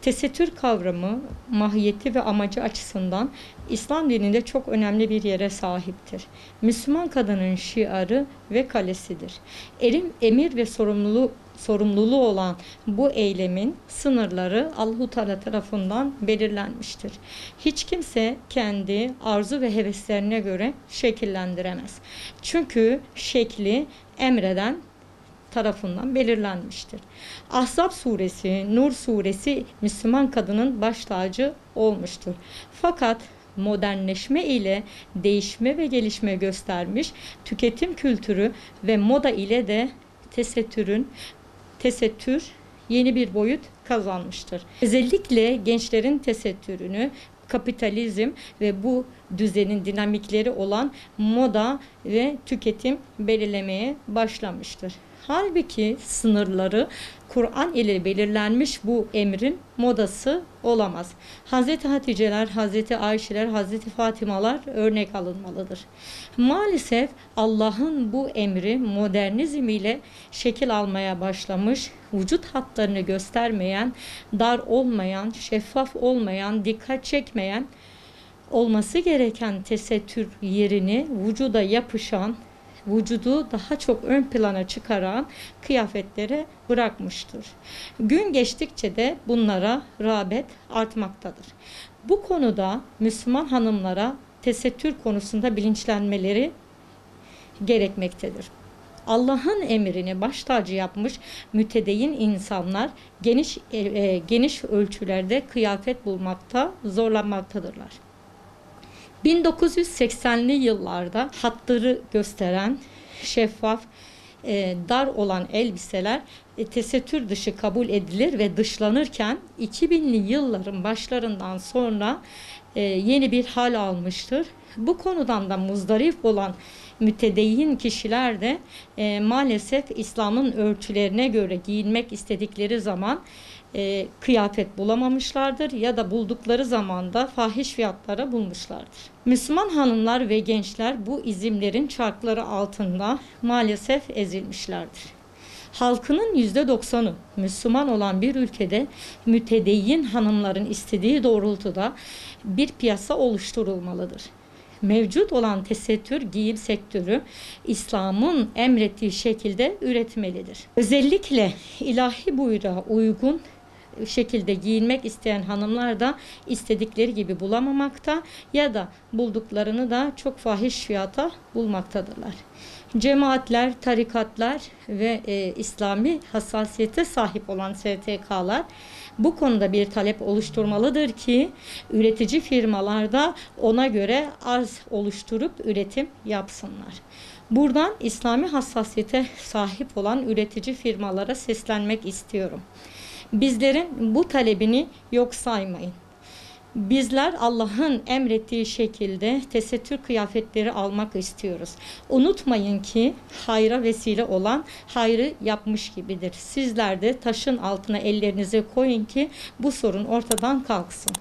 Tesettür kavramı, mahiyeti ve amacı açısından İslam dininde çok önemli bir yere sahiptir. Müslüman kadının şiarı ve kalesidir. Emir ve sorumluluğu olan bu eylemin sınırları Allahu Teala tarafından belirlenmiştir. Hiç kimse kendi arzu ve heveslerine göre şekillendiremez. Çünkü şekli emreden tarafından belirlenmiştir. Ahzab suresi, Nur suresi Müslüman kadının baş tacı olmuştur. Fakat modernleşme ile değişme ve gelişme göstermiş, tüketim kültürü ve moda ile de tesettür yeni bir boyut kazanmıştır. Özellikle gençlerin tesettürünü kapitalizm ve bu düzenin dinamikleri olan moda ve tüketim belirlemeye başlamıştır. Halbuki sınırları Kur'an ile belirlenmiş bu emrin modası olamaz. Hazreti Hatice'ler, Hazreti Ayşe'ler, Hazreti Fatimalar örnek alınmalıdır. Maalesef Allah'ın bu emri modernizm ile şekil almaya başlamış, vücut hatlarını göstermeyen, dar olmayan, şeffaf olmayan, dikkat çekmeyen, olması gereken tesettür yerini vücuda yapışan, vücudu daha çok ön plana çıkaran kıyafetlere bırakmıştır. Gün geçtikçe de bunlara rağbet artmaktadır. Bu konuda Müslüman hanımlara tesettür konusunda bilinçlenmeleri gerekmektedir. Allah'ın emrini baş tacı yapmış mütedeyyin insanlar geniş ölçülerde kıyafet bulmakta zorlanmaktadırlar. 1980'li yıllarda hatları gösteren, şeffaf, dar olan elbiseler tesettür dışı kabul edilir ve dışlanırken 2000'li yılların başlarından sonra yeni bir hal almıştır. Bu konudan da muzdarip olan mütedeyyin kişiler de maalesef İslam'ın ölçülerine göre giyinmek istedikleri zaman kıyafet bulamamışlardır ya da buldukları zaman da fahiş fiyatlara bulmuşlardır. Müslüman hanımlar ve gençler bu izimlerin çarkları altında maalesef ezilmişlerdir. Halkının %90'ı Müslüman olan bir ülkede mütedeyyin hanımların istediği doğrultuda bir piyasa oluşturulmalıdır. Mevcut olan tesettür giyim sektörü İslam'ın emrettiği şekilde üretmelidir. Özellikle ilahi buyruğa uygun şekilde giyinmek isteyen hanımlar da istedikleri gibi bulamamakta ya da bulduklarını da çok fahiş fiyata bulmaktadırlar. Cemaatler, tarikatlar ve İslami hassasiyete sahip olan STK'lar bu konuda bir talep oluşturmalıdır ki üretici firmalar da ona göre arz oluşturup üretim yapsınlar. Buradan İslami hassasiyete sahip olan üretici firmalara seslenmek istiyorum. Bizlerin bu talebini yok saymayın. Bizler Allah'ın emrettiği şekilde tesettür kıyafetleri almak istiyoruz. Unutmayın ki hayra vesile olan hayrı yapmış gibidir. Sizler de taşın altına ellerinizi koyun ki bu sorun ortadan kalksın.